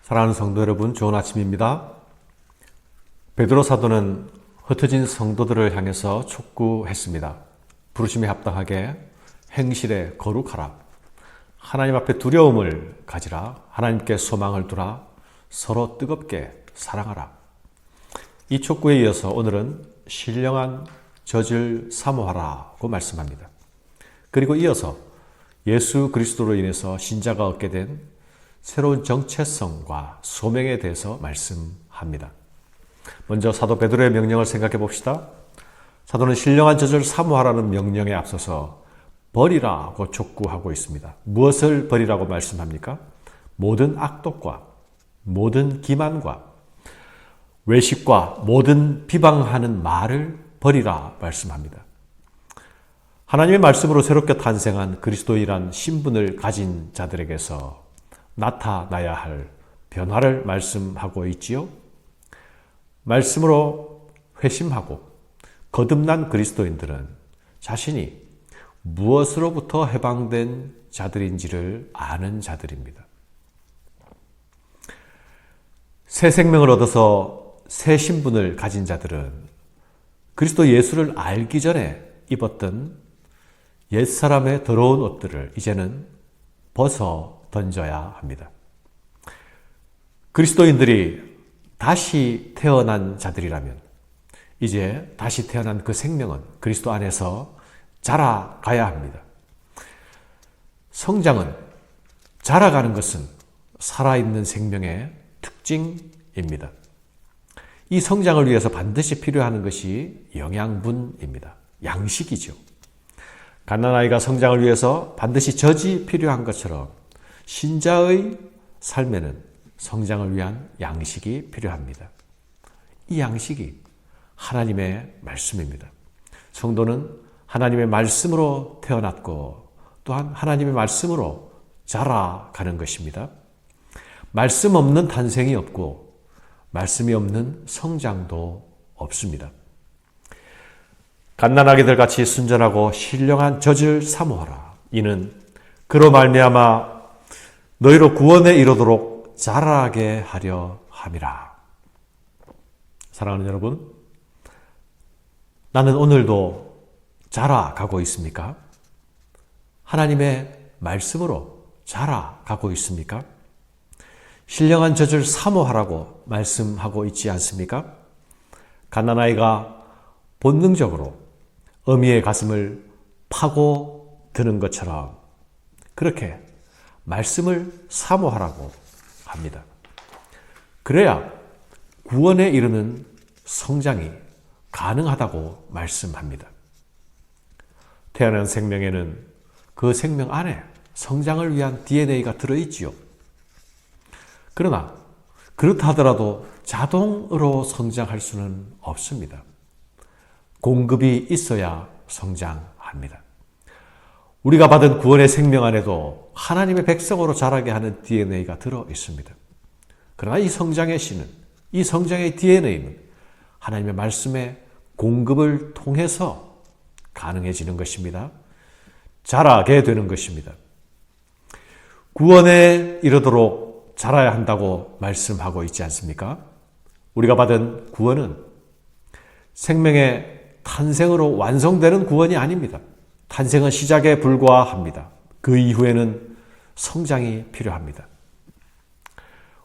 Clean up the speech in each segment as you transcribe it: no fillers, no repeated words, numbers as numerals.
사랑하는 성도 여러분, 좋은 아침입니다. 베드로 사도는 흩어진 성도들을 향해서 촉구했습니다. 부르심에 합당하게 행실에 거룩하라. 하나님 앞에 두려움을 가지라. 하나님께 소망을 두라. 서로 뜨겁게 사랑하라. 이 촉구에 이어서 오늘은 신령한 젖을 사모하라고 말씀합니다. 그리고 이어서 예수 그리스도로 인해서 신자가 얻게 된 새로운 정체성과 소명에 대해서 말씀합니다. 먼저 사도 베드로의 명령을 생각해 봅시다. 사도는 신령한 젖을 사모하라는 명령에 앞서서 버리라고 촉구하고 있습니다. 무엇을 버리라고 말씀합니까? 모든 악독과 모든 기만과 외식과 모든 비방하는 말을 버리라 말씀합니다. 하나님의 말씀으로 새롭게 탄생한 그리스도인이란 신분을 가진 자들에게서 나타나야 할 변화를 말씀하고 있지요. 말씀으로 회심하고 거듭난 그리스도인들은 자신이 무엇으로부터 해방된 자들인지를 아는 자들입니다. 새 생명을 얻어서 새 신분을 가진 자들은 그리스도 예수를 알기 전에 입었던 옛사람의 더러운 옷들을 이제는 벗어 던져야 합니다. 그리스도인들이 다시 태어난 자들이라면 이제 다시 태어난 그 생명은 그리스도 안에서 자라가야 합니다. 성장은, 자라가는 것은 살아있는 생명의 특징입니다. 이 성장을 위해서 반드시 필요한 것이 영양분입니다. 양식이죠. 갓난아이가 성장을 위해서 반드시 젖이 필요한 것처럼 신자의 삶에는 성장을 위한 양식이 필요합니다. 이 양식이 하나님의 말씀입니다. 성도는 하나님의 말씀으로 태어났고 또한 하나님의 말씀으로 자라가는 것입니다. 말씀 없는 탄생이 없고 말씀이 없는 성장도 없습니다. 갓난아기들 같이 순전하고 신령한 젖을 사모하라. 이는 그로 말미암아 너희로 구원에 이르도록 자라게 하려 함이라. 사랑하는 여러분, 나는 오늘도 자라가고 있습니까? 하나님의 말씀으로 자라가고 있습니까? 신령한 젖을 사모하라고 말씀하고 있지 않습니까? 갓난아이가 본능적으로 어미의 가슴을 파고 드는 것처럼 그렇게 말씀을 사모하라고 합니다. 그래야 구원에 이르는 성장이 가능하다고 말씀합니다. 태어난 생명에는 그 생명 안에 성장을 위한 DNA가 들어있지요. 그러나 그렇다 하더라도 자동으로 성장할 수는 없습니다. 공급이 있어야 성장합니다. 우리가 받은 구원의 생명 안에도 하나님의 백성으로 자라게 하는 DNA가 들어 있습니다. 그러나 이 성장의 씨는, 이 성장의 DNA는 하나님의 말씀의 공급을 통해서 가능해지는 것입니다. 자라게 되는 것입니다. 구원에 이르도록 자라야 한다고 말씀하고 있지 않습니까? 우리가 받은 구원은 생명의 탄생으로 완성되는 구원이 아닙니다. 탄생은 시작에 불과합니다. 그 이후에는 성장이 필요합니다.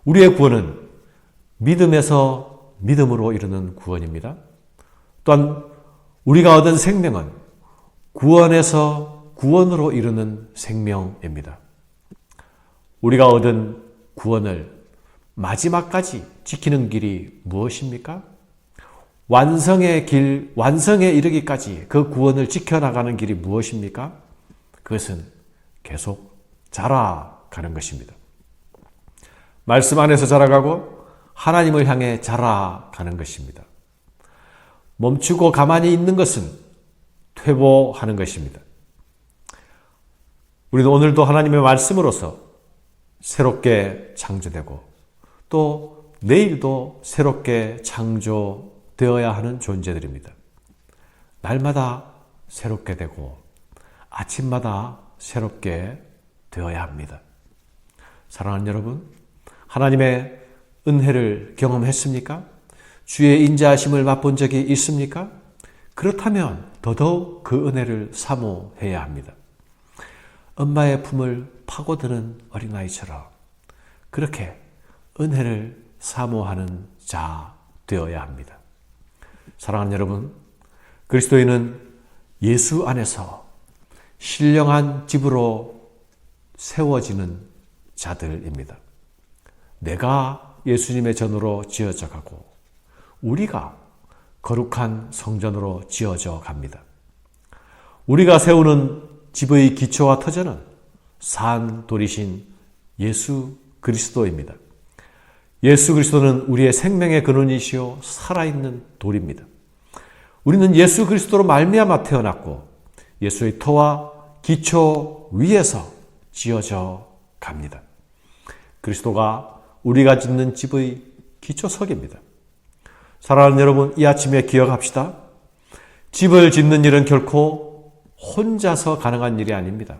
우리의 구원은 믿음에서 믿음으로 이르는 구원입니다. 또한 우리가 얻은 생명은 구원에서 구원으로 이르는 생명입니다. 우리가 얻은 구원을 마지막까지 지키는 길이 무엇입니까? 완성의 길, 완성에 이르기까지 그 구원을 지켜나가는 길이 무엇입니까? 그것은 계속 자라가는 것입니다. 말씀 안에서 자라가고 하나님을 향해 자라가는 것입니다. 멈추고 가만히 있는 것은 퇴보하는 것입니다. 우리도 오늘도 하나님의 말씀으로서 새롭게 창조되고 또 내일도 새롭게 창조되어야 하는 존재들입니다. 날마다 새롭게 되고 아침마다 새롭게 되어야 합니다. 사랑하는 여러분, 하나님의 은혜를 경험했습니까? 주의 인자하심을 맛본 적이 있습니까? 그렇다면 더더욱 그 은혜를 사모해야 합니다. 엄마의 품을 파고드는 어린아이처럼 그렇게 은혜를 사모하는 자 되어야 합니다. 사랑하는 여러분, 그리스도인은 예수 안에서 신령한 집으로 세워지는 자들입니다. 내가 예수님의 전으로 지어져 가고 우리가 거룩한 성전으로 지어져 갑니다. 우리가 세우는 집의 기초와 터전은 산 돌이신 예수 그리스도입니다. 예수 그리스도는 우리의 생명의 근원이시요 살아있는 돌입니다. 우리는 예수 그리스도로 말미암아 태어났고 예수의 터와 기초 위에서 지어져 갑니다. 그리스도가 우리가 짓는 집의 기초석입니다. 사랑하는 여러분, 이 아침에 기억합시다. 집을 짓는 일은 결코 혼자서 가능한 일이 아닙니다.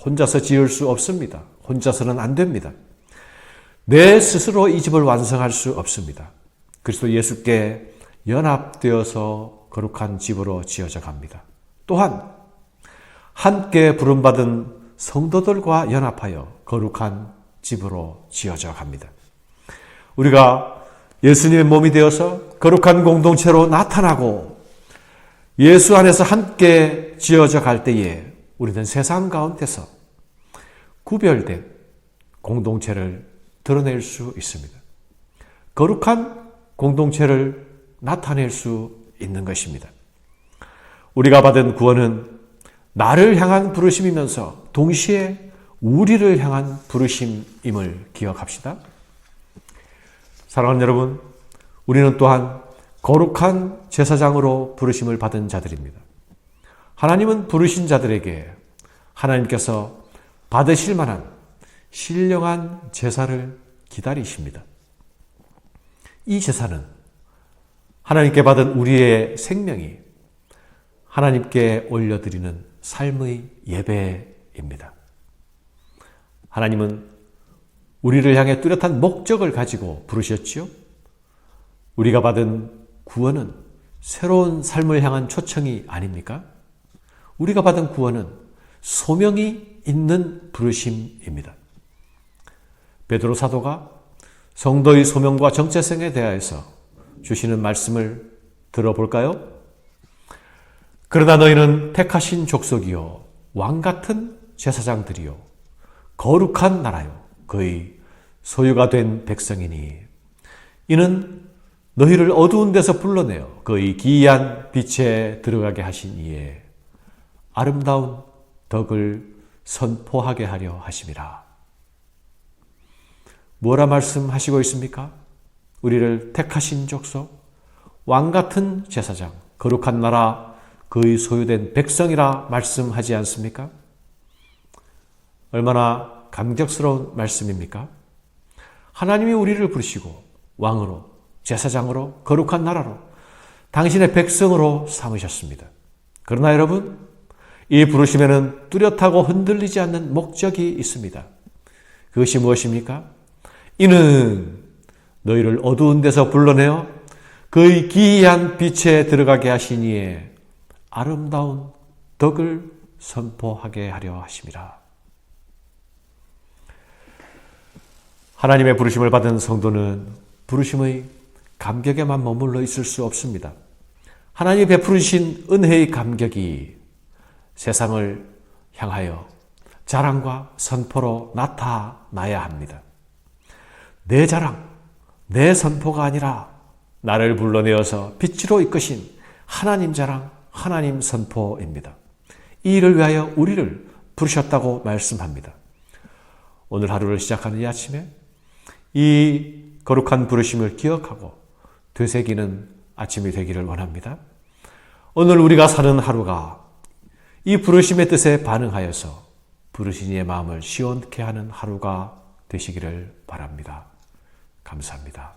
혼자서 지을 수 없습니다. 혼자서는 안 됩니다. 내 스스로 이 집을 완성할 수 없습니다. 그리스도 예수께 연합되어서 거룩한 집으로 지어져 갑니다. 또한 함께 부름받은 성도들과 연합하여 거룩한 집으로 지어져 갑니다. 우리가 예수님의 몸이 되어서 거룩한 공동체로 나타나고 예수 안에서 함께 지어져 갈 때에 우리는 세상 가운데서 구별된 공동체를 드러낼 수 있습니다. 거룩한 공동체를 나타낼 수 있는 것입니다. 우리가 받은 구원은 나를 향한 부르심이면서 동시에 우리를 향한 부르심임을 기억합시다. 사랑하는 여러분, 우리는 또한 거룩한 제사장으로 부르심을 받은 자들입니다. 하나님은 부르신 자들에게 하나님께서 받으실 만한 신령한 제사를 기다리십니다. 이 제사는 하나님께 받은 우리의 생명이 하나님께 올려드리는 삶의 예배입니다. 하나님은 우리를 향해 뚜렷한 목적을 가지고 부르셨지요. 우리가 받은 구원은 새로운 삶을 향한 초청이 아닙니까? 우리가 받은 구원은 소명이 있는 부르심입니다. 베드로 사도가 성도의 소명과 정체성에 대하여서 주시는 말씀을 들어볼까요? 그러나 너희는 택하신 족속이요 왕같은 제사장들이요 거룩한 나라요 그의 소유가 된 백성이니 이는 너희를 어두운 데서 불러내어 그의 기이한 빛에 들어가게 하신 이에 아름다운 덕을 선포하게 하려 하심이라. 뭐라 말씀하시고 있습니까? 우리를 택하신 족속, 왕같은 제사장, 거룩한 나라, 그의 소유된 백성이라 말씀하지 않습니까? 얼마나 감격스러운 말씀입니까? 하나님이 우리를 부르시고 왕으로, 제사장으로, 거룩한 나라로, 당신의 백성으로 삼으셨습니다. 그러나 여러분, 이 부르심에는 뚜렷하고 흔들리지 않는 목적이 있습니다. 그것이 무엇입니까? 이는 너희를 어두운 데서 불러내어 그의 기이한 빛에 들어가게 하신 이에 아름다운 덕을 선포하게 하려 하심이라. 하나님의 부르심을 받은 성도는 부르심의 감격에만 머물러 있을 수 없습니다. 하나님이 베푸신 은혜의 감격이 세상을 향하여 자랑과 선포로 나타나야 합니다. 내 자랑, 내 선포가 아니라 나를 불러내어서 빛으로 이끄신 하나님 자랑, 하나님 선포입니다. 이 일을 위하여 우리를 부르셨다고 말씀합니다. 오늘 하루를 시작하는 이 아침에 이 거룩한 부르심을 기억하고 되새기는 아침이 되기를 원합니다. 오늘 우리가 사는 하루가 이 부르심의 뜻에 반응하여서 부르신 이의 마음을 시원케 하는 하루가 되시기를 바랍니다. 감사합니다.